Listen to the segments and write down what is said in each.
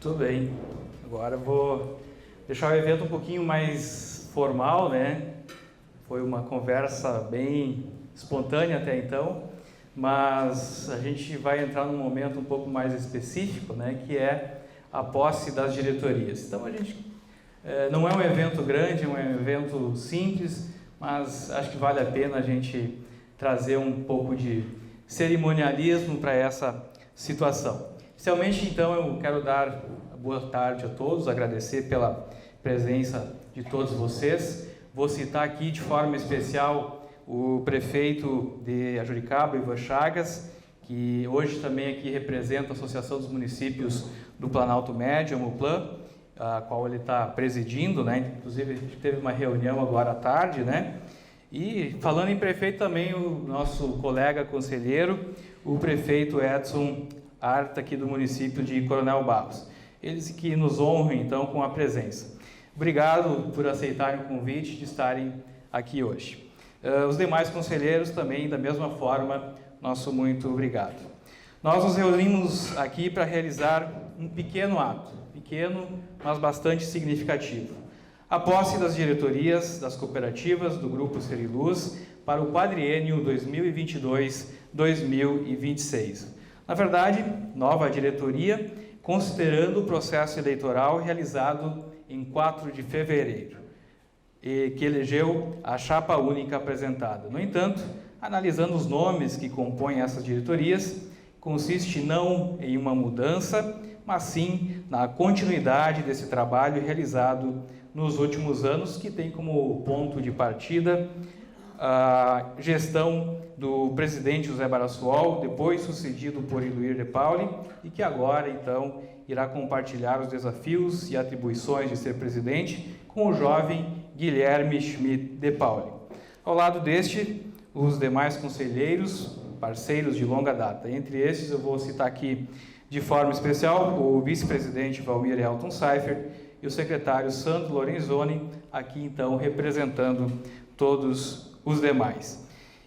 Tudo bem. Agora eu vou deixar o evento um pouquinho mais formal, né? Foi uma conversa bem espontânea até então, mas a gente vai entrar num momento um pouco mais específico, né? Que é a posse das diretorias. Então a gente não é um evento grande, é um evento simples, mas acho que vale a pena a gente trazer um pouco de cerimonialismo para essa situação. Inicialmente, então, eu quero dar boa tarde a todos, agradecer pela presença de todos vocês. Vou citar aqui de forma especial o prefeito de Ajuricaba, Ivan Chagas, que hoje também aqui representa a Associação dos Municípios do Planalto Médio, a MUPLAN, a qual ele está presidindo, né? Inclusive a gente teve uma reunião agora à tarde, né? E falando em prefeito também, o nosso colega conselheiro, o prefeito Edson Arta, aqui do município de Coronel Barros. Eles que nos honram, então, com a presença. Obrigado por aceitarem o convite de estarem aqui hoje. Os demais conselheiros também, da mesma forma, nosso muito obrigado. Nós nos reunimos aqui para realizar um pequeno ato, pequeno, mas bastante significativo. A posse das diretorias das cooperativas do Grupo Seriluz para o quadriênio 2022-2026. Na verdade, nova diretoria, considerando o processo eleitoral realizado em 4 de fevereiro, que elegeu a chapa única apresentada. No entanto, analisando os nomes que compõem essas diretorias, consiste não em uma mudança, mas sim na continuidade desse trabalho realizado nos últimos anos, que tem como ponto de partida a gestão do presidente José Barassuol, depois sucedido por Iluir de Pauli, e que agora, então, irá compartilhar os desafios e atribuições de ser presidente com o jovem Guilherme Schmidt de Pauli. Ao lado deste, os demais conselheiros, parceiros de longa data. Entre esses, eu vou citar aqui de forma especial o vice-presidente Valmir Elton Seifert e o secretário Sandro Lorenzoni, aqui, então, representando todos os demais.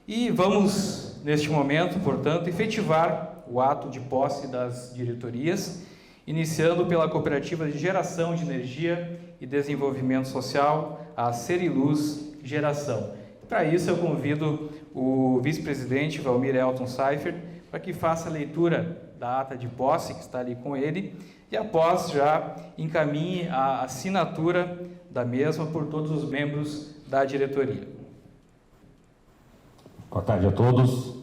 E vamos, neste momento, portanto, efetivar o ato de posse das diretorias, iniciando pela Cooperativa de Geração de Energia e Desenvolvimento Social, a Seriluz Geração. Para isso, eu convido o vice-presidente Valmir Elton Seifert para que faça a leitura da ata de posse, que está ali com ele, e após já encaminhe a assinatura da mesma por todos os membros da diretoria. Boa tarde a todos.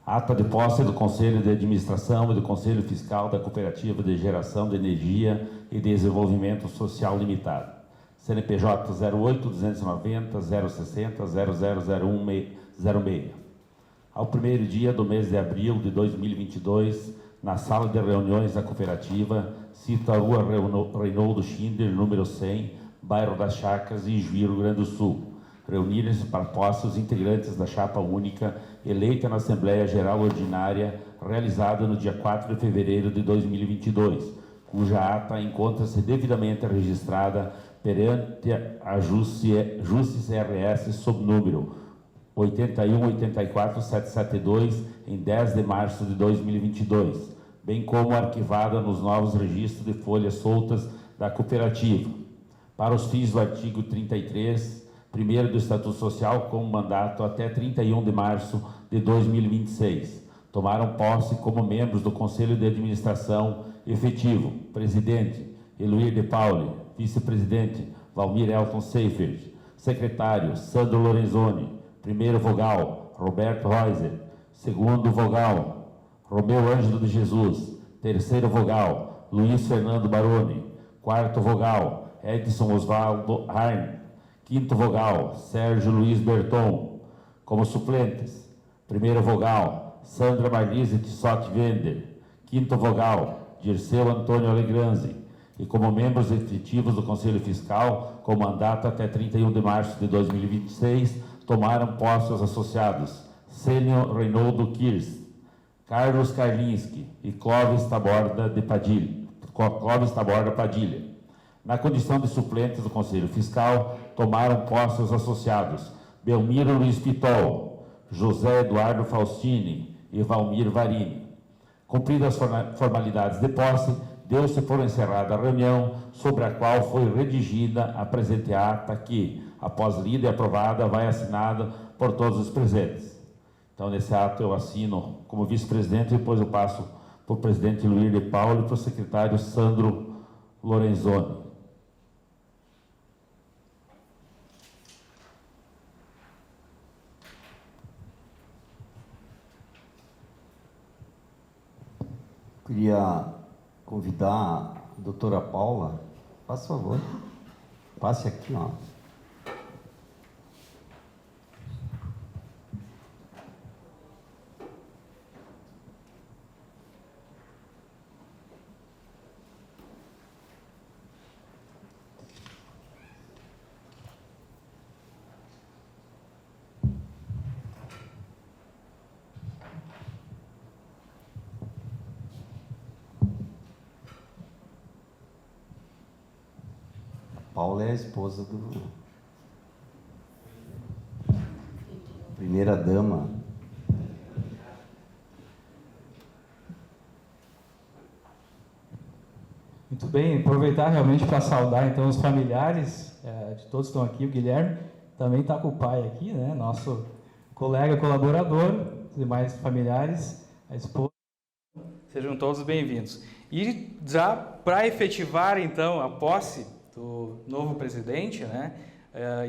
Ata de posse do Conselho de Administração e do Conselho Fiscal da Cooperativa de Geração de Energia e Desenvolvimento Social Limitado. CNPJ 08-290-060-000106. Ao primeiro dia do mês de abril de 2022, na sala de reuniões da cooperativa, cito a rua Reinaldo Schinder, número 100, bairro das Chacras, em Juí, Rio Grande do Sul. Reunirem-se para posse os integrantes da chapa única, eleita na Assembleia Geral Ordinária, realizada no dia 4 de fevereiro de 2022, cuja ata encontra-se devidamente registrada perante a Justiça RS sob número 81-84-772, em 10 de março de 2022, bem como arquivada nos novos registros de folhas soltas da cooperativa, para os fins do artigo 33, primeiro do Estatuto Social, com mandato até 31 de março de 2026. Tomaram posse como membros do Conselho de Administração efetivo, presidente Iluir de Pauli, vice-presidente Valmir Elton Seifert, secretário Sandro Lorenzoni, primeiro vogal Roberto Reuser, segundo vogal Romeu Ângelo de Jesus, terceiro vogal Luiz Fernando Baroni, quarto vogal Edson Osvaldo Harn, quinto vogal, Sérgio Luiz Berton. Como suplentes, primeiro vogal, Sandra Marlise Tissotti Vender. Quinto vogal, Dirceu Antônio Alegranzi. E como membros efetivos do Conselho Fiscal, com mandato até 31 de março de 2026, tomaram posse os associados Sênio Reinaldo Kirst, Carlos Karlinski e Clóvis Taborda Padilha. Na condição de suplentes do Conselho Fiscal, tomaram posse os associados Belmiro Luiz Pitol, José Eduardo Faustini e Valmir Varini. Cumpridas as formalidades de posse, deu-se por encerrada a reunião sobre a qual foi redigida a presente ata que, após lida e aprovada, vai assinada por todos os presentes. Então, nesse ato eu assino como vice-presidente e depois eu passo para o presidente Luir de Paulo e para o secretário Sandro Lorenzoni. Queria convidar a doutora Paula, por favor, passe aqui, ó. Paula é a esposa do primeira dama. Muito bem, aproveitar realmente para saudar então os familiares de todos que estão aqui. O Guilherme também está com o pai aqui, né? Nosso colega colaborador, os demais familiares, a esposa. Sejam todos bem-vindos. E já para efetivar então a posse do novo presidente, né,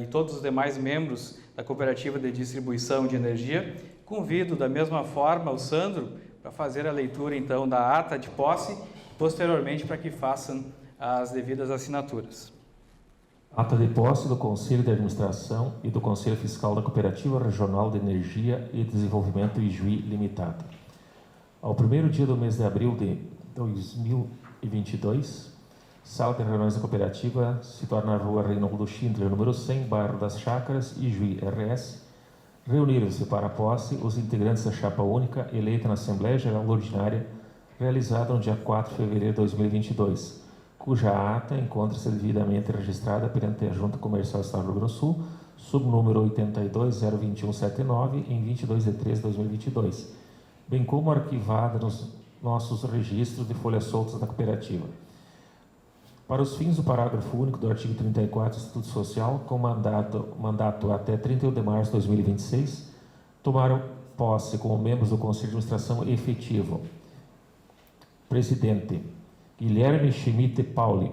e todos os demais membros da Cooperativa de Distribuição de Energia, convido da mesma forma o Sandro para fazer a leitura então da ata de posse, posteriormente para que façam as devidas assinaturas. Ata de posse do Conselho de Administração e do Conselho Fiscal da Cooperativa Regional de Energia e Desenvolvimento Ijuí Limitada. Ao primeiro dia do mês de abril de 2022, Sala de reuniões da cooperativa se torna a Rua Reinaldo Schindler, número 100, bairro das Chácaras, Ijuí, RS. Reuniram-se para a posse os integrantes da chapa única eleita na Assembleia Geral Ordinária, realizada no dia 4 de fevereiro de 2022, cuja ata encontra-se devidamente registrada perante a Junta Comercial do Estado do Rio Grande do Sul, subnúmero 82-02179, em 22 de 3 de 2022, bem como arquivada nos nossos registros de folhas soltas da cooperativa. Para os fins do parágrafo único do artigo 34 do Estatuto Social, com mandato até 31 de março de 2026, tomaram posse como membros do Conselho de Administração efetivo: Presidente, Guilherme Schmidt Pauli.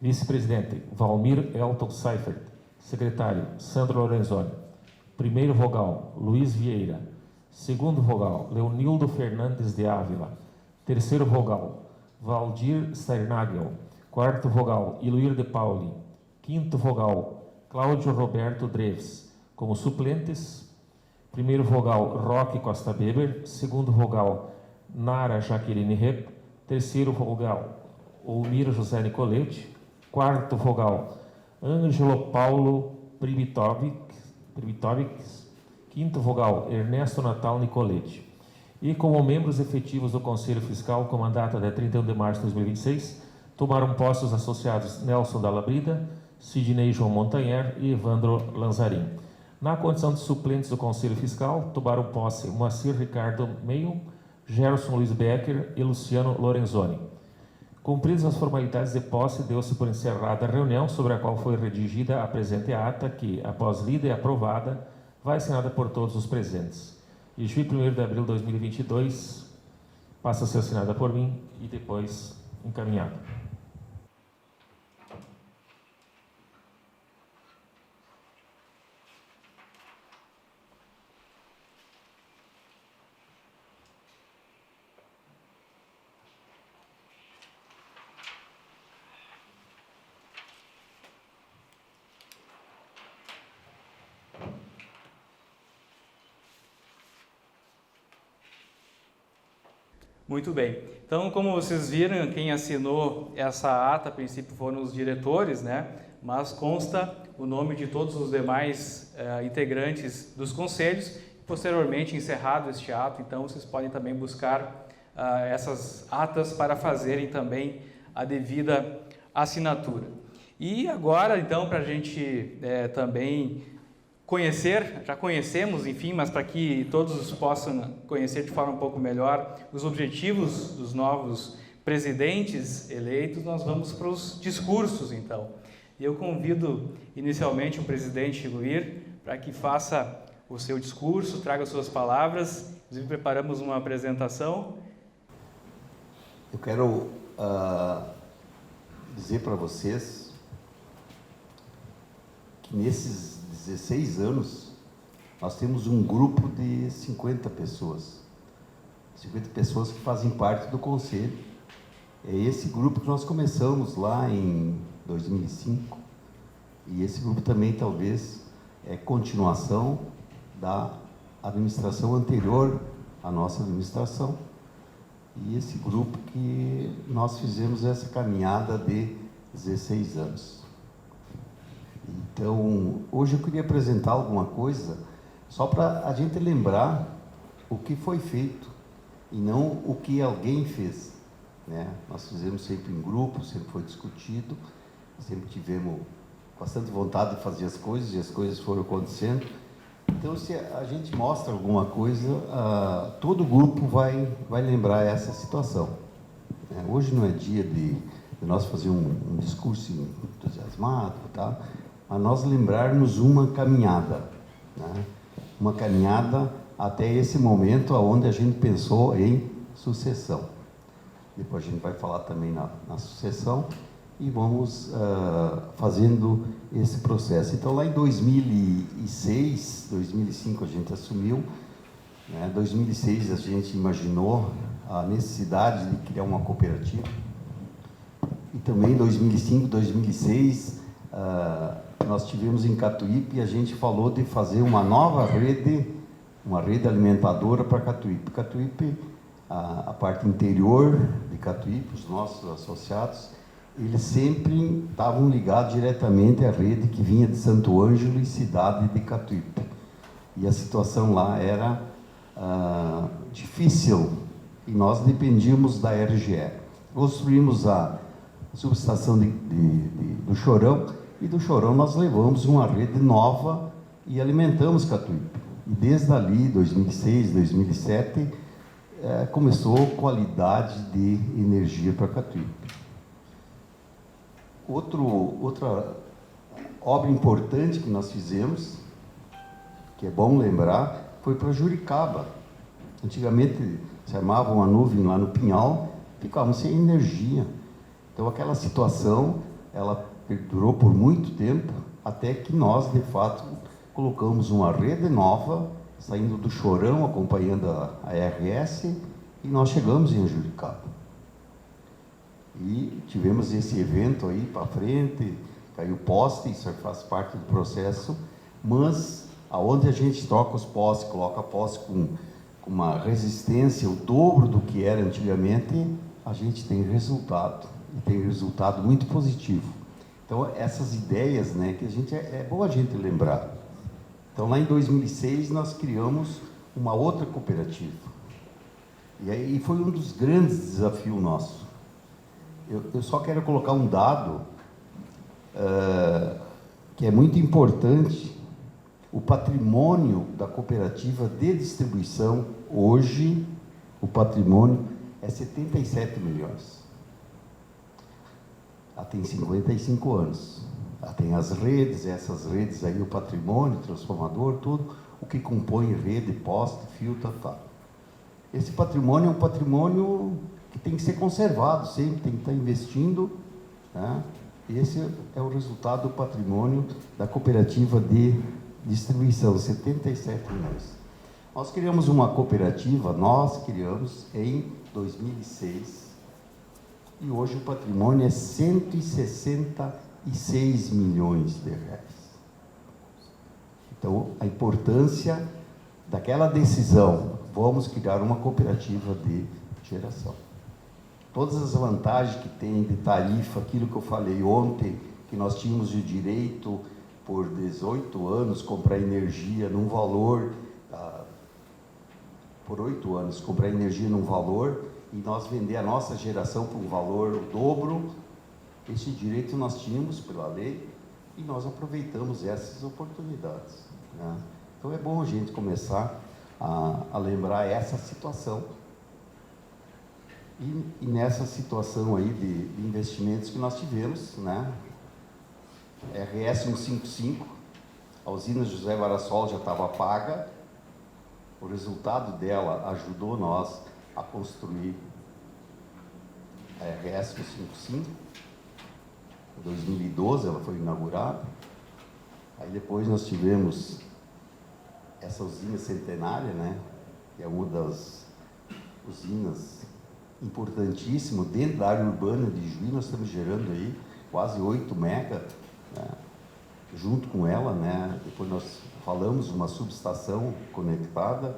Vice-presidente, Valmir Elton Seifert. Secretário, Sandro Lorenzoni. Primeiro vogal, Luiz Vieira. Segundo vogal, Leonildo Fernandes de Ávila. Terceiro vogal, Valdir Sternagel. Quarto vogal, Iluir de Pauli. Quinto vogal, Cláudio Roberto Dreves. Como suplentes, primeiro vogal, Roque Costa Beber. Segundo vogal, Nara Jaqueline Rep. Terceiro vogal, Olmiro José Nicolete. Quarto vogal, Ângelo Paulo Pribitovics. Quinto vogal, Ernesto Natal Nicolete. E como membros efetivos do Conselho Fiscal, com mandato até 31 de março de 2026, tomaram posse os associados Nelson Dalla Brida, Sidney João Montanher e Evandro Lanzarin. Na condição de suplentes do Conselho Fiscal, tomaram posse Moacir Ricardo Meio, Gerson Luiz Becker e Luciano Lorenzoni. Cumpridas as formalidades de posse, deu-se por encerrada a reunião sobre a qual foi redigida a presente ata que, após lida e aprovada, vai assinada por todos os presentes. Ijuí, 1º de abril de 2022, passa a ser assinada por mim e depois encaminhada. Muito bem. Então, como vocês viram, quem assinou essa ata, a princípio, foram os diretores, né? Mas consta o nome de todos os demais integrantes dos conselhos. Posteriormente, encerrado este ato, então, vocês podem também buscar essas atas para fazerem também a devida assinatura. E agora, então, para a gente também conhecer, já conhecemos, enfim, mas para que todos possam conhecer de forma um pouco melhor os objetivos dos novos presidentes eleitos, nós vamos para os discursos, então. E eu convido inicialmente o presidente Luir para que faça o seu discurso, traga suas palavras. Inclusive, preparamos uma apresentação. Eu quero dizer para vocês que nesses 16 anos nós temos um grupo de 50 pessoas. 50 pessoas que fazem parte do conselho. É esse grupo que nós começamos lá em 2005. E esse grupo também talvez é continuação da administração anterior à nossa administração. E esse grupo que nós fizemos essa caminhada de 16 anos. Então, hoje eu queria apresentar alguma coisa só para a gente lembrar o que foi feito e não o que alguém fez, né? Nós fizemos sempre em grupo, sempre foi discutido, sempre tivemos bastante vontade de fazer as coisas e as coisas foram acontecendo. Então, se a gente mostra alguma coisa, todo o grupo vai lembrar essa situação. Hoje não é dia de nós fazer um discurso entusiasmado, tá? Mas nós lembrarmos uma caminhada, né? Uma caminhada até esse momento onde a gente pensou em sucessão. Depois a gente vai falar também na sucessão e vamos fazendo esse processo. Então, lá em 2006, 2005 a gente assumiu, né? 2006 a gente imaginou a necessidade de criar uma cooperativa. E também em 2005, 2006, nós tivemos em Catuípe e a gente falou de fazer uma nova rede, uma rede alimentadora para Catuípe. Catuípe, a parte interior de Catuípe, os nossos associados, eles sempre estavam ligados diretamente à rede que vinha de Santo Ângelo e cidade de Catuípe. E a situação lá era difícil e nós dependíamos da RGE. Construímos a subestação do Chorão e do Chorão nós levamos uma rede nova e alimentamos Catuípe. E desde ali, 2006, 2007, começou qualidade de energia para Catuípe. Outra obra importante que nós fizemos, que é bom lembrar, foi para Juricaba. Antigamente se armava uma nuvem lá no Pinhal, ficávamos sem energia. Então aquela situação, ela perdurou por muito tempo, até que nós, de fato, colocamos uma rede nova, saindo do Chorão, acompanhando a RS, e nós chegamos em Juricaba. E tivemos esse evento aí para frente, caiu poste, isso faz parte do processo, mas aonde a gente troca os postes, coloca poste com uma resistência, o dobro do que era antigamente, a gente tem resultado, e tem resultado muito positivo. Então, essas ideias, né, que a gente é bom a gente lembrar. Então, lá em 2006, nós criamos uma outra cooperativa. E aí foi um dos grandes desafios nossos. Eu só quero colocar um dado que é muito importante. O patrimônio da cooperativa de distribuição, hoje, o patrimônio é 77 milhões. Ela tem 55 anos. Ela tem as redes, essas redes aí, o patrimônio, transformador, tudo, o que compõe rede, poste, fio, tal. Esse patrimônio é um patrimônio que tem que ser conservado, sempre tem que estar investindo, né? Esse é o resultado do patrimônio da cooperativa de distribuição, 77 milhões. Nós criamos uma cooperativa, em 2006, e hoje o patrimônio é 166 milhões de reais. Então, a importância daquela decisão, vamos criar uma cooperativa de geração. Todas as vantagens que tem de tarifa, aquilo que eu falei ontem, que nós tínhamos o direito, por 18 anos, comprar energia num valor, por 8 anos, comprar energia num valor, e nós vender a nossa geração por um valor o dobro. Esse direito nós tínhamos pela lei, e nós aproveitamos essas oportunidades, né? Então é bom a gente começar a lembrar essa situação. E nessa situação aí de investimentos que nós tivemos, né? RS 155, a usina José Varassol já estava paga, o resultado dela ajudou nós a construir a RS 155, em 2012 ela foi inaugurada, aí depois nós tivemos essa usina centenária, né? Que é uma das usinas importantíssimas dentro da área urbana de Juí. Nós estamos gerando aí quase 8 mega, né? Junto com ela, né? Depois nós falamos uma subestação conectada,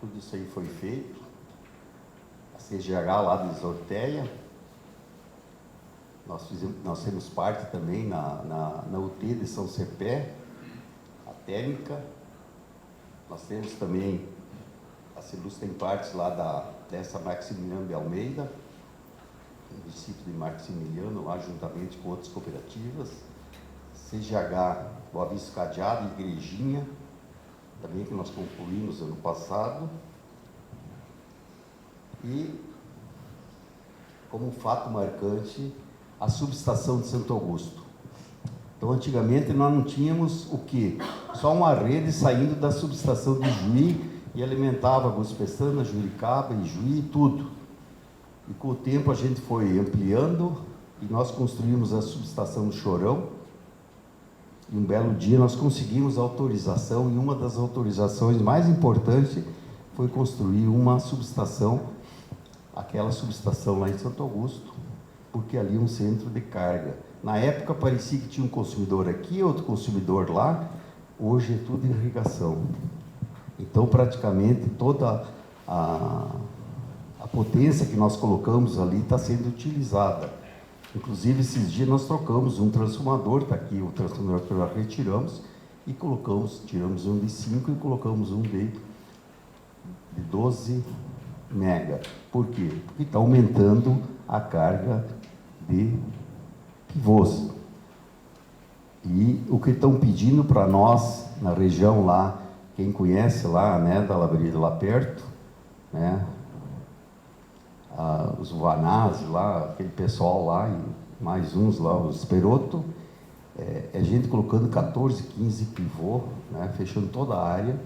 tudo isso aí foi feito. A CGH lá de Sorteia, nós temos parte também na UT de São Cepé, a térmica. Nós temos também, a Celuz tem partes lá dessa Maximiliano de Almeida, no município de Maximiliano, lá juntamente com outras cooperativas. CGH, Boa Vista Cadeado, Igrejinha, também que nós concluímos ano passado. E, como fato marcante, a subestação de Santo Augusto. Então, antigamente, nós não tínhamos o quê? Só uma rede saindo da subestação de Juí e alimentava Augusto Pestana, Juricaba e Juí, tudo. E com o tempo a gente foi ampliando e nós construímos a subestação do Chorão. E um belo dia nós conseguimos autorização, e uma das autorizações mais importantes foi construir uma subestação, aquela subestação lá em Santo Augusto, porque ali é um centro de carga. Na época parecia que tinha um consumidor aqui, outro consumidor lá, hoje é tudo irrigação. Então, praticamente, toda a potência que nós colocamos ali está sendo utilizada. Inclusive, esses dias nós trocamos um transformador, está aqui o transformador que nós retiramos, e tiramos um de 5 e colocamos um de 12 mega. Por quê? Porque está aumentando a carga de pivôs. E o que estão pedindo para nós, na região lá, quem conhece lá, né, da Labrida, lá perto, né, os Vanazzi lá, aquele pessoal lá, e mais uns lá, os Esperoto, é gente colocando 14, 15 pivô, né, fechando toda a área,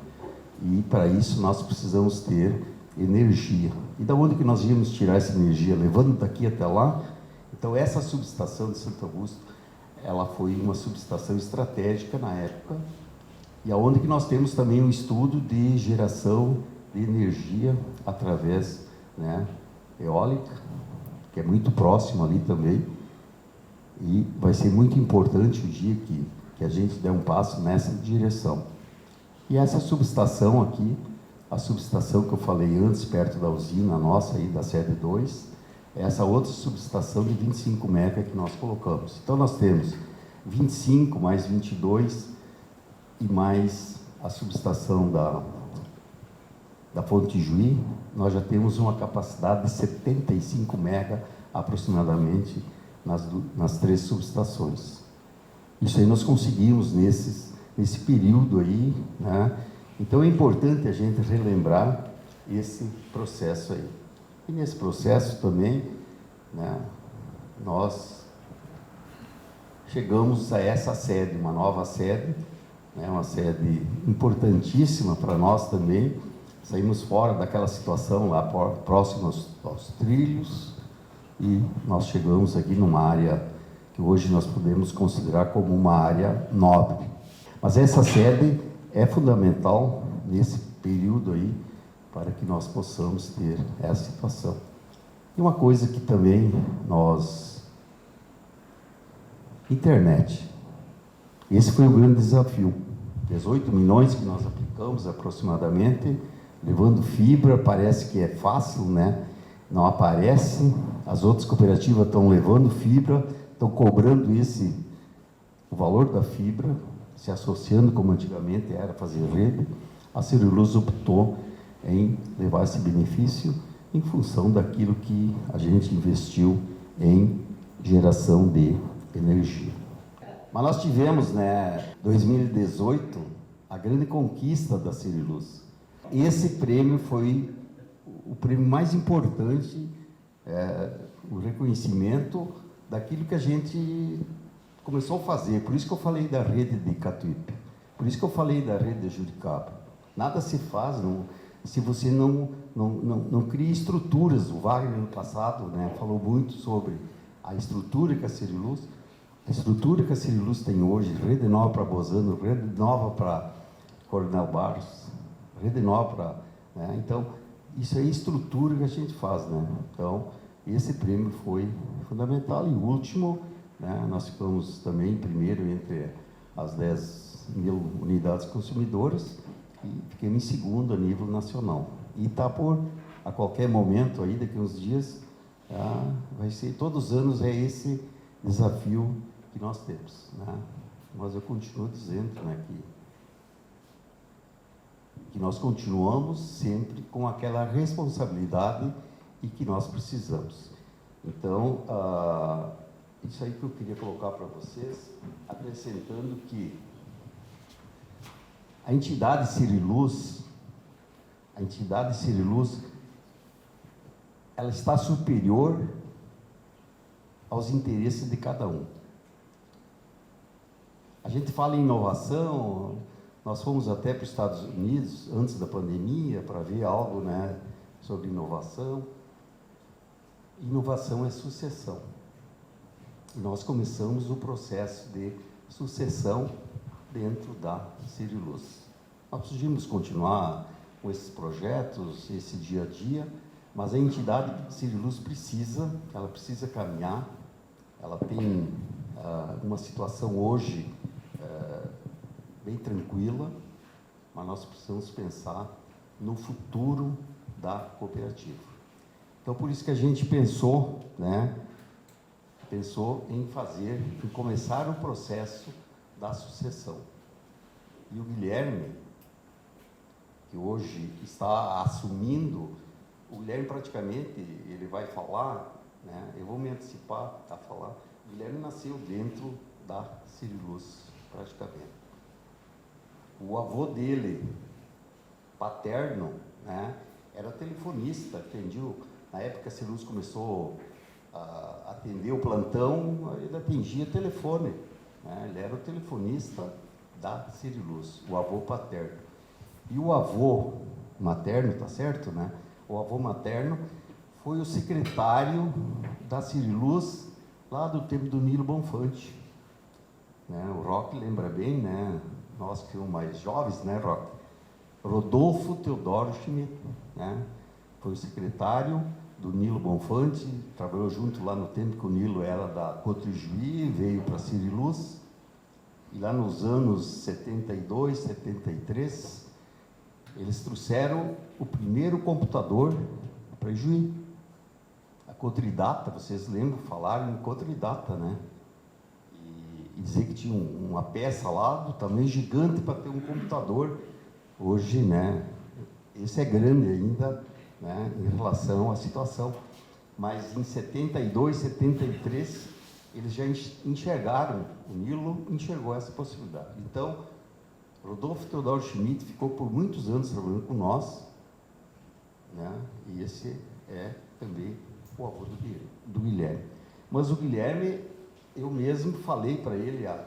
e para isso nós precisamos ter energia. E da onde que nós íamos tirar essa energia? Levando daqui até lá? Então, essa subestação de Santo Augusto, ela foi uma subestação estratégica na época, e aonde que nós temos também um estudo de geração de energia através, né, eólica, que é muito próximo ali também, e vai ser muito importante o dia que a gente der um passo nessa direção. E essa subestação aqui, a subestação que eu falei antes, perto da usina nossa aí, da sede 2, é essa outra subestação de 25 mega que nós colocamos. Então, nós temos 25 mais 22 e mais a subestação da Fonte Juí, nós já temos uma capacidade de 75 mega aproximadamente nas 3 subestações. Isso aí nós conseguimos nesse período aí, né? Então é importante a gente relembrar esse processo aí. E nesse processo também, né, nós chegamos a essa sede, uma nova sede, né, uma sede importantíssima para nós também. Saímos fora daquela situação lá próximo aos trilhos e nós chegamos aqui numa área que hoje nós podemos considerar como uma área nobre. Mas essa sede é fundamental nesse período aí para que nós possamos ter essa situação. E uma coisa que também internet. Esse foi o grande desafio. 18 milhões que nós aplicamos aproximadamente, levando fibra, parece que é fácil, né? Não aparece. As outras cooperativas estão levando fibra, estão cobrando o valor da fibra, se associando como antigamente era fazer rede. A Celulose optou em levar esse benefício em função daquilo que a gente investiu em geração de energia. Mas nós tivemos, né, 2018, a grande conquista da Celulose. Esse prêmio foi o prêmio mais importante o reconhecimento daquilo que a gente começou a fazer. Por isso que eu falei da rede de Catuípe, por isso que eu falei da rede de Juricaba. Nada se faz se você não cria estruturas. O Wagner, no passado, né, falou muito sobre a estrutura que a Ciriluz tem hoje, rede nova para Bozano, rede nova para Coronel Barros, rede nova para... Né, então, isso é a estrutura que a gente faz, né? Então, esse prêmio foi fundamental. E o último, né, nós ficamos também em primeiro entre as 10.000 unidades consumidoras e fiquemos em segundo a nível nacional. E está a qualquer momento, aí, daqui a uns dias, vai ser, todos os anos é esse desafio que nós temos, né? Mas eu continuo dizendo, né, que nós continuamos sempre com aquela responsabilidade e que nós precisamos. Então, isso aí que eu queria colocar para vocês, acrescentando que a entidade Ciriluz, ela está superior aos interesses de cada um. A gente fala em inovação, nós fomos até para os Estados Unidos antes da pandemia para ver algo, né, sobre inovação. Inovação é sucessão. E nós começamos o processo de sucessão dentro da Ciriluz. Nós precisamos continuar com esses projetos, esse dia a dia, mas a entidade Ciriluz precisa caminhar. Ela tem uma situação hoje bem tranquila, mas nós precisamos pensar no futuro da cooperativa. Então, por isso que a gente pensou em começar o processo da sucessão. E o Guilherme, que hoje está assumindo, o Guilherme praticamente, ele vai falar, né, eu vou me antecipar a falar, o Guilherme nasceu dentro da Ciriluz, praticamente. O avô dele, paterno, né, era telefonista, atendia, na época a Ciriluz começou a atender o plantão, ele atendia telefone, né, ele era o telefonista da Ciriluz, o avô paterno. E o avô materno, tá certo, né? O avô materno foi o secretário da Ciriluz lá do tempo do Nilo Bonfante, né? O Roque lembra bem, né? Nós que somos mais jovens, né, Roque? Rodolfo Teodoro Schmidt, né? Foi o secretário do Nilo Bonfante, trabalhou junto lá no tempo que o Nilo era da Cotrijuí, veio para a Ciriluz, e lá nos anos 72, 73, eles trouxeram o primeiro computador para Ijuí. A Cotridata, vocês lembram, falaram em Cotridata, né? E dizer que tinha uma peça lá do tamanho gigante para ter um computador. Hoje, né, esse é grande ainda, né, em relação à situação. Mas em 72, 73, eles já enxergaram, o Nilo enxergou essa possibilidade. Então, Rodolfo Teodoro Schmidt ficou por muitos anos trabalhando com nós, né, e esse é também o avô do Guilherme. Mas o Guilherme, eu mesmo falei para ele há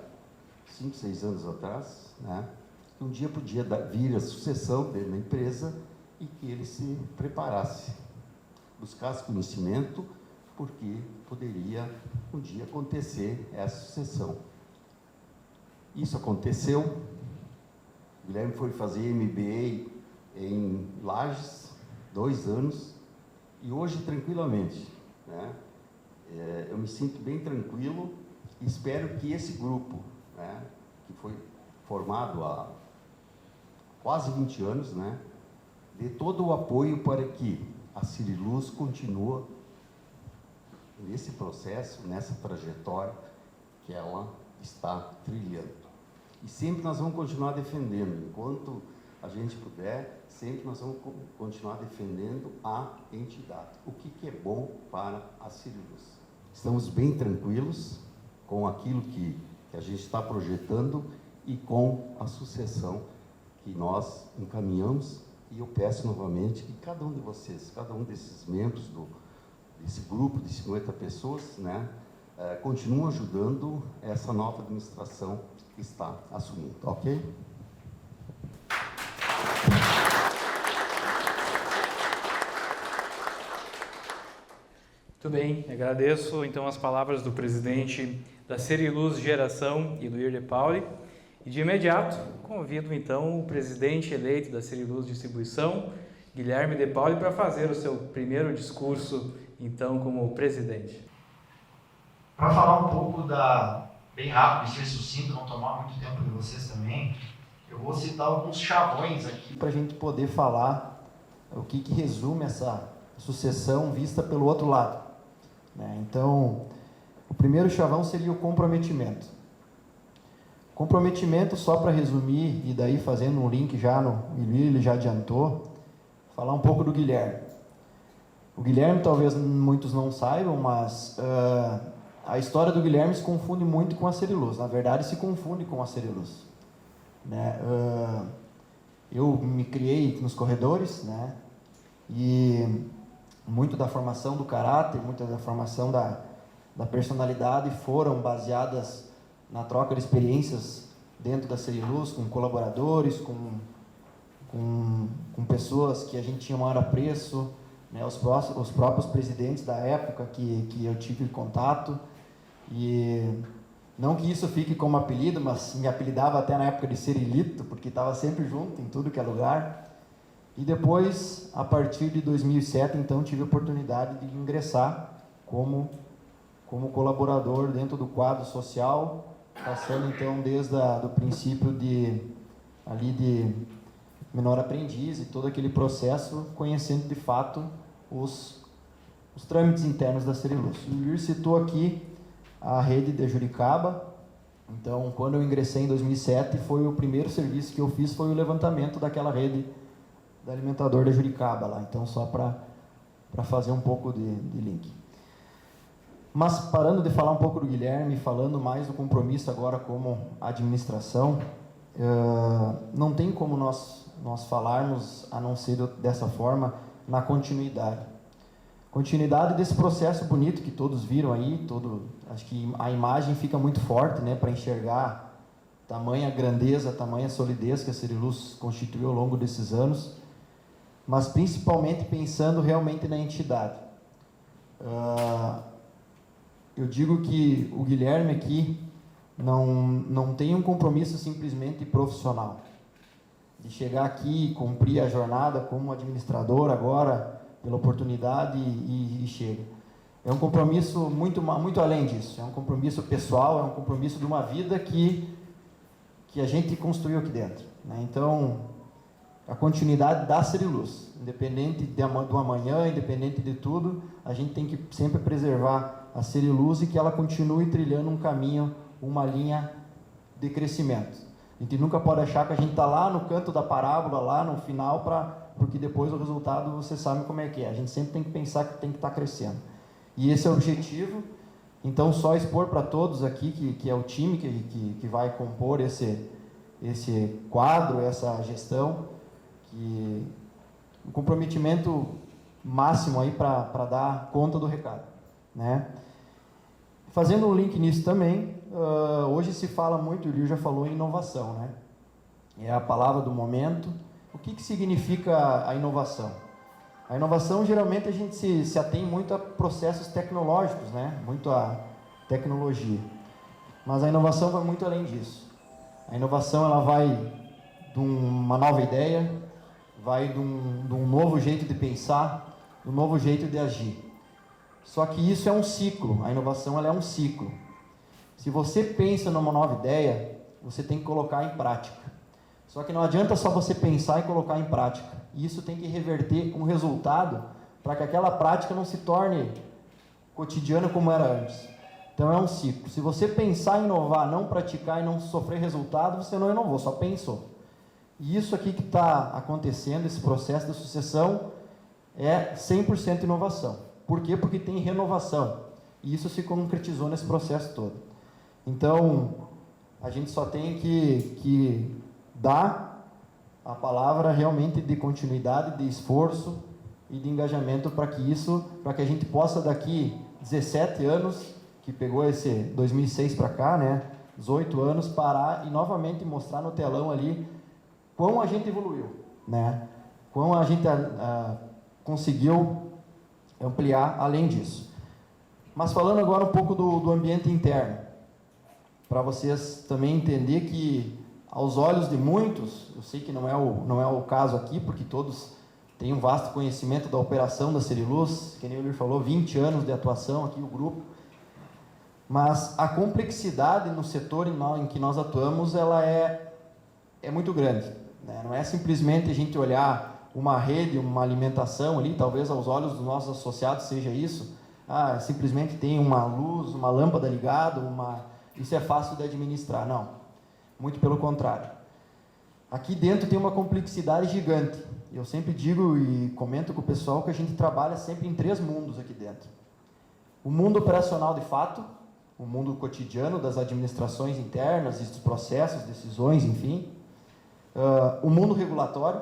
5, 6 anos atrás, né, que um dia podia vir a sucessão dele na empresa e que ele se preparasse, buscasse conhecimento, porque poderia um dia acontecer essa sucessão. Isso aconteceu. O Guilherme foi fazer MBA em Lages, 2 anos, e hoje, tranquilamente, né, eu me sinto bem tranquilo e espero que esse grupo, né, que foi formado há quase 20 anos, né, dê todo o apoio para que a Ciriluz continue nesse processo, nessa trajetória que ela está trilhando. E sempre nós vamos continuar defendendo, enquanto a gente puder, sempre nós vamos continuar defendendo a entidade. O que é bom para a Ciriluz. Estamos bem tranquilos com aquilo que a gente está projetando e com a sucessão que nós encaminhamos. E eu peço novamente que cada um de vocês, cada um desses membros desse grupo de 50 pessoas, né, continuam ajudando essa nova administração que está assumindo, ok? Muito bem, agradeço então as palavras do presidente da Seriluz Geração, Iluir de Pauli, e de imediato convido então o presidente eleito da Seriluz Distribuição, Guilherme de Pauli, para fazer o seu primeiro discurso então como presidente. Para falar um pouco bem rápido e ser sucinto, não tomar muito tempo de vocês também, eu vou citar alguns chavões aqui para a gente poder falar o que resume essa sucessão vista pelo outro lado, né? Então, o primeiro chavão seria o comprometimento. Comprometimento, só para resumir, e daí fazendo um link já no Iluir, ele já adiantou, falar um pouco do Guilherme. O Guilherme, talvez muitos não saibam, mas a história do Guilherme se confunde muito com a Seriluz. Na verdade, se confunde com a Seriluz, né? Eu me criei nos corredores, né? E muito da formação do caráter, muita da formação da personalidade foram baseadas na troca de experiências dentro da Seriluz, com colaboradores, com pessoas que a gente tinha maior apreço, né? Os próprios presidentes da época que eu tive contato. E não que isso fique como apelido, mas me apelidava até na época de Serilito, porque estava sempre junto em tudo que é lugar. E depois, a partir de 2007, então, tive a oportunidade de ingressar como colaborador dentro do quadro social, passando então desde o princípio de menor aprendiz e todo aquele processo, conhecendo de fato os trâmites internos da Seriluz. O Iluir citou aqui a rede de Juricaba. Então, quando eu ingressei em 2007, foi o primeiro serviço que eu fiz, foi o levantamento daquela rede da alimentador da Juricaba lá. Então, só para fazer um pouco de link. Mas, parando de falar um pouco do Guilherme, falando mais do compromisso agora como administração, não tem como nós falarmos, a não ser dessa forma, na continuidade. Continuidade desse processo bonito que todos viram aí, acho que a imagem fica muito forte, né, para enxergar tamanha grandeza, tamanha solidez que a Seriluz constituiu ao longo desses anos, mas principalmente pensando realmente na entidade. Eu digo que o Guilherme aqui não tem um compromisso simplesmente profissional, de chegar aqui e cumprir a jornada como administrador agora, pela oportunidade e chega. É um compromisso muito além disso, é um compromisso pessoal, é um compromisso de uma vida que a gente construiu aqui dentro, né? Então, a continuidade da Seriluz, independente do amanhã, independente de tudo, a gente tem que sempre preservar a Seriluz e que ela continue trilhando um caminho, uma linha de crescimento. A gente nunca pode achar que a gente está lá no canto da parábola, lá no final, porque depois o resultado você sabe como é que é. A gente sempre tem que pensar que tem que estar crescendo. E esse é o objetivo. Então, só expor para todos aqui, que é o time que vai compor esse quadro, essa gestão, que o comprometimento máximo aí para dar conta do recado, né? Fazendo um link nisso também, hoje se fala muito, o Iluir já falou em inovação, né? É a palavra do momento. O que significa a inovação? A inovação, geralmente, a gente se atém muito a processos tecnológicos, né? Muito a tecnologia. Mas a inovação vai muito além disso. A inovação, ela vai de uma nova ideia, vai de um novo jeito de pensar, de um novo jeito de agir. Só que isso é um ciclo, a inovação ela é um ciclo. Se você pensa numa nova ideia, você tem que colocar em prática. Só que não adianta só você pensar e colocar em prática. Isso tem que reverter um resultado para que aquela prática não se torne cotidiana como era antes. Então é um ciclo. Se você pensar em inovar, não praticar e não sofrer resultado, você não inovou, só pensou. E isso aqui que está acontecendo, esse processo de sucessão, é 100% inovação. Por quê? Porque tem renovação. E isso se concretizou nesse processo todo. Então, a gente só tem que dar a palavra realmente de continuidade, de esforço, e de engajamento para que a gente possa daqui 17 anos, que pegou esse 2006 para cá, né, 18 anos, parar e novamente mostrar no telão ali quão a gente evoluiu, né, quão a gente conseguiu ampliar além disso. Mas falando agora um pouco do ambiente interno, para vocês também entender que, aos olhos de muitos, eu sei que não é o caso aqui, porque todos têm um vasto conhecimento da operação da Seriluz, que nem o Luiz falou, 20 anos de atuação aqui, o grupo, mas a complexidade no setor em que nós atuamos, ela é muito grande, né? Não é simplesmente a gente olhar uma rede, uma alimentação ali, talvez aos olhos dos nossos associados seja isso, simplesmente tem uma luz, uma lâmpada ligada, isso é fácil de administrar. Não, muito pelo contrário. Aqui dentro tem uma complexidade gigante. Eu sempre digo e comento com o pessoal que a gente trabalha sempre em 3 mundos aqui dentro. O mundo operacional de fato, o mundo cotidiano das administrações internas, dos processos, decisões, enfim. O mundo regulatório,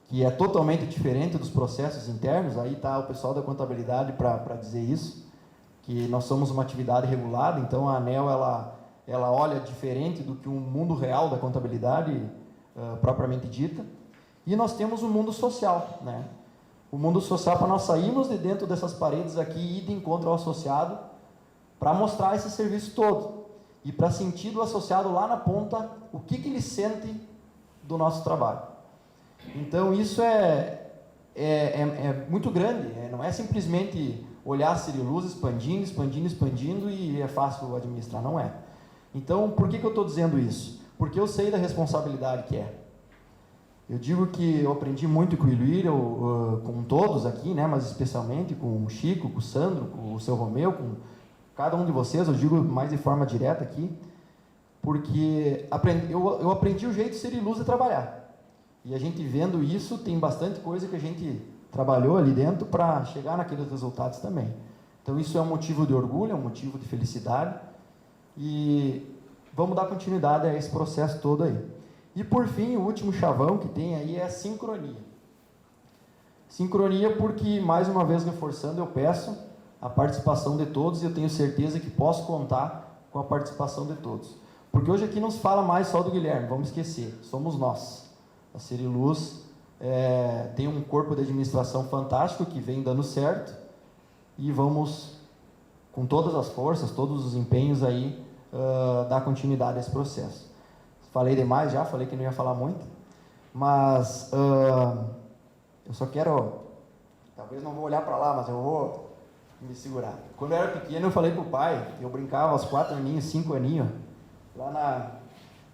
que é totalmente diferente dos processos internos, aí está o pessoal da contabilidade para dizer isso, que nós somos uma atividade regulada, então a ANEEL ela olha diferente do que um mundo real da contabilidade propriamente dita. E nós temos o mundo social, né? O mundo social, para nós sairmos de dentro dessas paredes aqui e ir de encontro ao associado para mostrar esse serviço todo e para sentir do associado lá na ponta o que ele sente do nosso trabalho. Então isso é muito grande, não é simplesmente olhar a Seriluz expandindo e é fácil administrar, não é. Então, por que eu estou dizendo isso? Porque eu sei da responsabilidade que é. Eu digo que eu aprendi muito com o Iluíra, com todos aqui, né, mas especialmente com o Chico, com o Sandro, com o seu Romeu, com cada um de vocês, eu digo mais de forma direta aqui, porque eu aprendi o jeito de Seriluz de trabalhar. E a gente vendo isso, tem bastante coisa que a gente trabalhou ali dentro para chegar naqueles resultados também. Então isso é um motivo de orgulho, é um motivo de felicidade e vamos dar continuidade a esse processo todo aí. E por fim, o último chavão que tem aí é a sincronia. Sincronia porque, mais uma vez reforçando, eu peço a participação de todos e eu tenho certeza que posso contar com a participação de todos. Porque hoje aqui não se fala mais só do Guilherme, vamos esquecer, somos nós. A Seriluz tem um corpo de administração fantástico que vem dando certo e vamos, com todas as forças, todos os empenhos aí, dar continuidade a esse processo. Falei demais já, falei que não ia falar muito, mas eu só quero, talvez não vou olhar para lá, mas eu vou me segurar. Quando eu era pequeno eu falei para o pai, eu brincava aos 4 aninhos, 5 aninhos, lá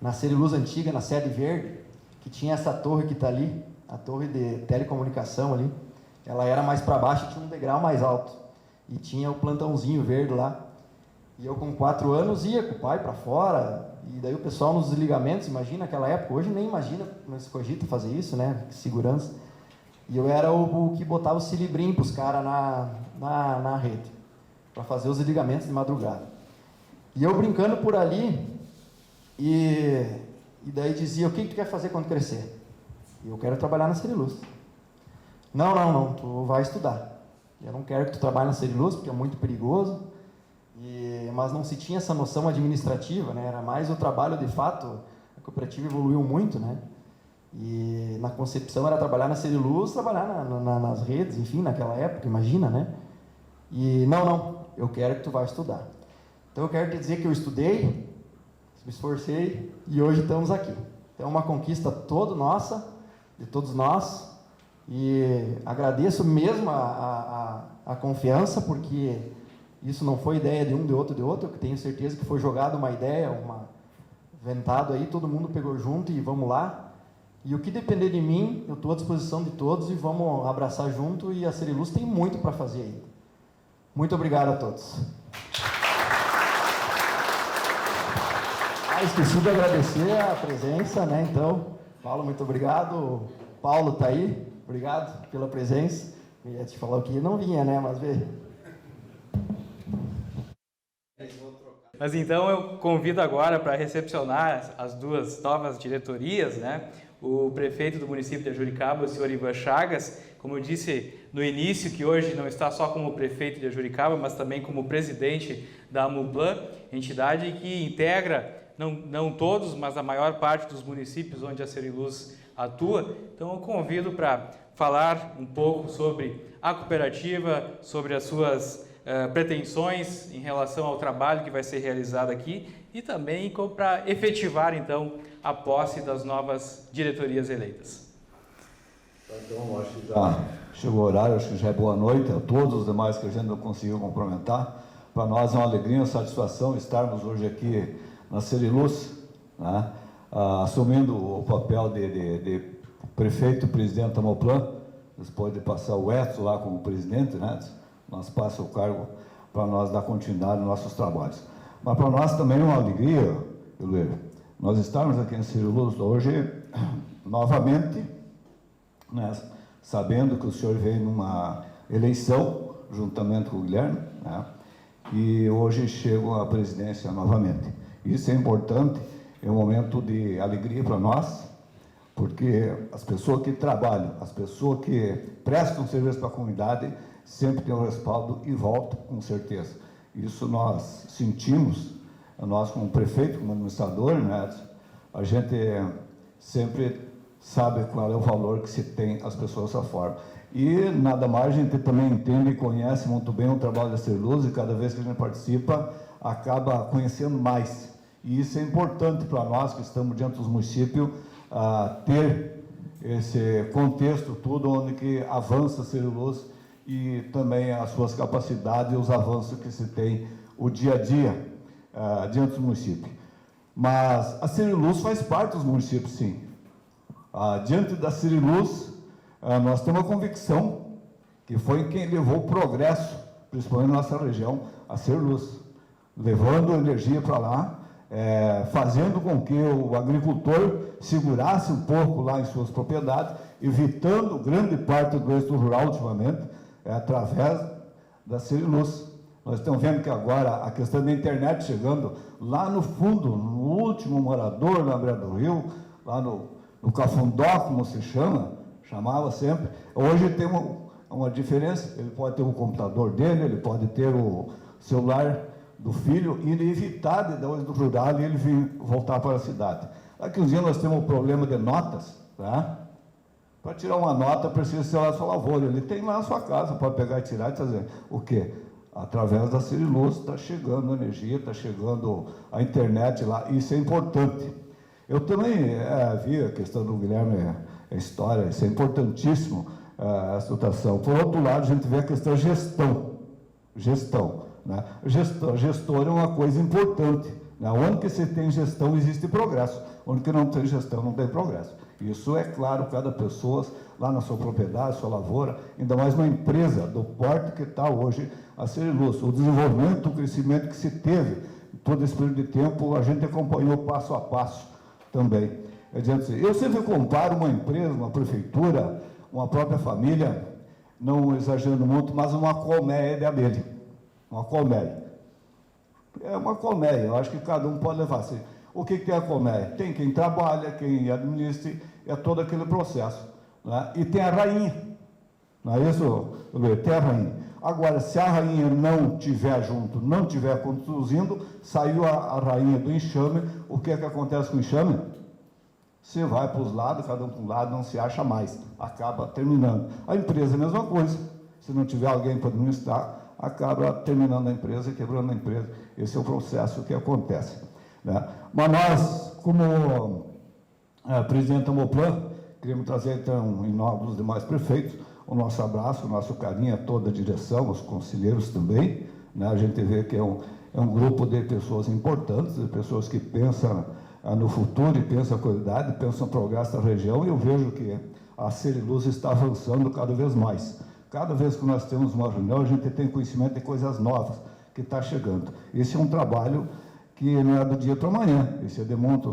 na Seriluz antiga, na Sede Verde, que tinha essa torre que está ali, a torre de telecomunicação ali, ela era mais para baixo, tinha um degrau mais alto, e tinha o plantãozinho verde lá, e eu com 4 anos ia com o pai para fora, e daí o pessoal nos desligamentos, imagina aquela época, hoje nem imagina, não se cogita fazer isso, né, segurança, e eu era o que botava o cilibrim para os caras na rede, para fazer os desligamentos de madrugada. E eu brincando por ali, e daí dizia, o que tu quer fazer quando crescer? E eu quero trabalhar na Seriluz. Não, tu vai estudar. Eu não quero que tu trabalhe na Seriluz, porque é muito perigoso, mas não se tinha essa noção administrativa, né? Era mais o trabalho de fato, a cooperativa evoluiu muito, né? E na concepção era trabalhar na Seriluz, trabalhar nas redes, enfim, naquela época, imagina, né? E não, eu quero que tu vá estudar. Então eu quero te dizer que eu estudei, me esforcei e hoje estamos aqui. Então é uma conquista toda nossa, de todos nós, e agradeço mesmo a confiança, porque isso não foi ideia de um, de outro, que tenho certeza que foi jogada uma ideia, ventado aí, todo mundo pegou junto e vamos lá. E o que depender de mim, eu estou à disposição de todos e vamos abraçar junto, e a Seriluz tem muito para fazer ainda. Muito obrigado a todos. Esqueci de agradecer a presença, né? Então, Paulo, muito obrigado. Paulo está aí, obrigado pela presença. Eu ia te falar o que não vinha, né? Mas vê. Mas então eu convido agora para recepcionar as 2 novas diretorias, né? O prefeito do município de Juricaba, o senhor Ivan Chagas, como eu disse no início, que hoje não está só como prefeito de Juricaba, mas também como presidente da Amuplan, entidade que integra, não todos, mas a maior parte dos municípios onde a Seriluz atua. Então eu convido para falar um pouco sobre a cooperativa, sobre as suas pretensões em relação ao trabalho que vai ser realizado aqui e também para efetivar então a posse das novas diretorias eleitas. Então, acho que já chegou o horário, acho que já é boa noite a todos os demais que a gente não conseguiu cumprimentar. Para nós é uma alegria, uma satisfação estarmos hoje aqui na Seriluz, né, assumindo o papel de prefeito, presidente da Amuplan. Depois de passar o Edson lá como presidente, né, nós passa o cargo para nós dar continuidade nos nossos trabalhos. Mas para nós também é uma alegria, nós estarmos aqui em Seriluz hoje, novamente, né, sabendo que o senhor veio numa eleição, juntamente com o Guilherme, né, e hoje chego à presidência novamente. Isso é importante, é um momento de alegria para nós, porque as pessoas que trabalham, as pessoas que prestam serviço para a comunidade, sempre têm o respaldo e voltam, com certeza. Isso nós sentimos, nós como prefeito, como administrador, né, a gente sempre sabe qual é o valor que se tem as pessoas dessa forma. E nada mais, a gente também entende e conhece muito bem o trabalho da Seriluz, e cada vez que a gente participa, acaba conhecendo mais. E isso é importante para nós que estamos diante dos municípios, ter esse contexto tudo onde que avança a Seriluz e também as suas capacidades e os avanços que se tem o dia a dia diante do município. Mas a Seriluz faz parte dos municípios, sim. Diante da Seriluz, nós temos a convicção que foi quem levou o progresso, principalmente na nossa região, a Seriluz, levando energia para lá, fazendo com que o agricultor segurasse um pouco lá em suas propriedades, evitando grande parte do êxodo rural ultimamente, através da Seriluz. Nós estamos vendo que agora a questão da internet chegando lá no fundo, no último morador na beira do rio, lá no Cafundó, como se chamava sempre. Hoje tem uma diferença, ele pode ter o computador dele, ele pode ter o celular do filho e ele evitar de dar o êxodo rural e ele vir voltar para a cidade. Daqui uns dias nós temos um problema de notas, tá? Para tirar uma nota precisa ser lá na sua lavoura, ele tem lá na sua casa, pode pegar e tirar e fazer o quê? Através da Seriluz está chegando a energia, está chegando a internet lá, isso é importante. Eu também vi a questão do Guilherme, a história, isso é importantíssimo, a situação. Por outro lado, a gente vê a questão da gestão. Né? Gestor é uma coisa importante. Né? Onde que você tem gestão, existe progresso. Onde que não tem gestão, não tem progresso. Isso é claro, cada pessoa lá na sua propriedade, sua lavoura, ainda mais uma empresa do porte que está hoje a Seriluz. O desenvolvimento, o crescimento que se teve todo esse período de tempo, a gente acompanhou passo a passo também. Eu sempre comparo uma empresa, uma prefeitura, uma própria família, não exagerando muito, mas uma colmeia de abelha. Uma colmeia. É uma colmeia, eu acho que cada um pode levar. Assim, o que tem a colmeia? Tem quem trabalha, quem administra, é todo aquele processo. Né? E tem a rainha. Não é isso, Luiz? Tem a rainha. Agora, se a rainha não estiver junto, não estiver conduzindo, saiu a rainha do enxame, o que é que acontece com o enxame? Você vai para os lados, cada um para um lado, não se acha mais, acaba terminando. A empresa é a mesma coisa, se não tiver alguém para administrar, acaba terminando a empresa, quebrando a empresa. Esse é o processo que acontece. Né? Mas nós, como presidente da Amuplan, queremos trazer, então, em nome dos demais prefeitos, o nosso abraço, o nosso carinho a toda a direção, os conselheiros também. Né? A gente vê que é um grupo de pessoas importantes, de pessoas que pensam no futuro e pensam a qualidade, pensam no progresso da região, e eu vejo que a Seriluz está avançando cada vez mais. Cada vez que nós temos uma reunião, a gente tem conhecimento de coisas novas que está chegando. Esse é um trabalho que não é do dia para amanhã, esse é de muito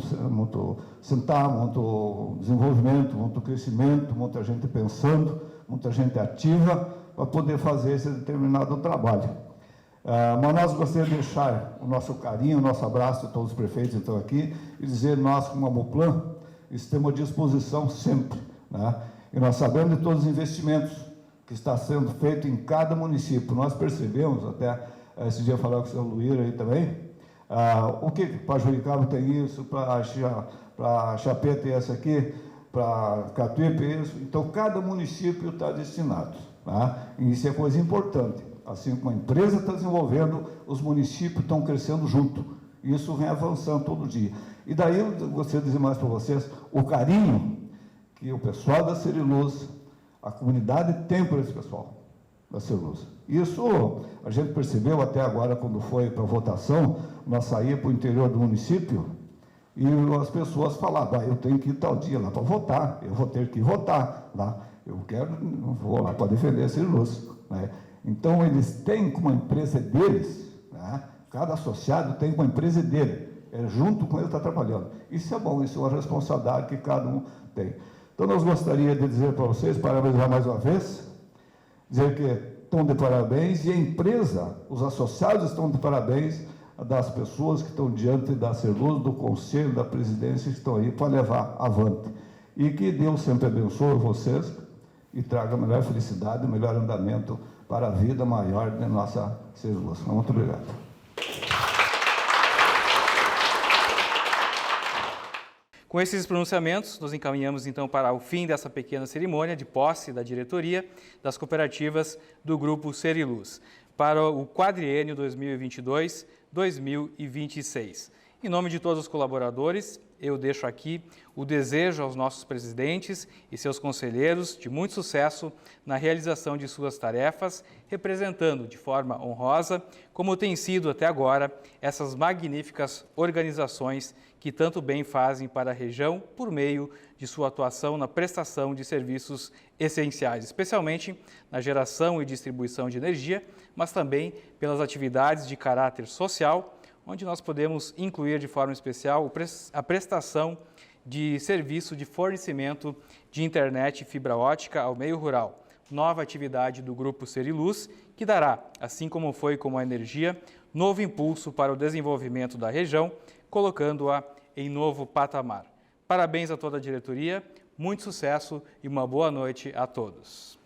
sentar, muito desenvolvimento, muito crescimento, muita gente pensando, muita gente ativa para poder fazer esse determinado trabalho. Mas nós gostaríamos de deixar o nosso carinho, o nosso abraço a todos os prefeitos que estão aqui e dizer, nós como Amuplan estamos à disposição sempre. Né? E nós sabemos de todos os investimentos que está sendo feito em cada município. Nós percebemos, até esse dia falar com o senhor Luir aí também, o que para Juricaba tem isso, para Chapé tem essa aqui, para Catuípe isso. Então, cada município está destinado. Tá? E isso é coisa importante. Assim como a empresa está desenvolvendo, os municípios estão crescendo junto. Isso vem avançando todo dia. E daí eu gostaria de dizer mais para vocês, o carinho que o pessoal da Seriluz, a comunidade tem por esse pessoal da Seriluz. Isso a gente percebeu até agora, quando foi para a votação, nós saímos para o interior do município e as pessoas falavam, eu tenho que ir tal dia lá para votar, eu vou ter que votar lá, vou lá para defender a Seriluz. Né? Então, eles têm como empresa deles, né? Cada associado tem como empresa dele, junto com ele está trabalhando. Isso é bom, isso é uma responsabilidade que cada um tem. Então, nós gostaríamos de dizer para vocês, parabenizar mais uma vez, dizer que estão de parabéns, e a empresa, os associados estão de parabéns das pessoas que estão diante da Seriluz, do Conselho, da Presidência, que estão aí para levar avante. E que Deus sempre abençoe vocês e traga melhor felicidade, melhor andamento para a vida maior da nossa Seriluz. Muito obrigado. Com esses pronunciamentos, nos encaminhamos então para o fim dessa pequena cerimônia de posse da diretoria das cooperativas do Grupo Seriluz para o quadriênio 2022-2026. Em nome de todos os colaboradores, eu deixo aqui o desejo aos nossos presidentes e seus conselheiros de muito sucesso na realização de suas tarefas, representando de forma honrosa, como tem sido até agora, essas magníficas organizações que tanto bem fazem para a região por meio de sua atuação na prestação de serviços essenciais, especialmente na geração e distribuição de energia, mas também pelas atividades de caráter social, onde nós podemos incluir de forma especial a prestação de serviço de fornecimento de internet e fibra ótica ao meio rural, nova atividade do Grupo Seriluz, que dará, assim como foi com a energia, novo impulso para o desenvolvimento da região, colocando-a em novo patamar. Parabéns a toda a diretoria, muito sucesso e uma boa noite a todos.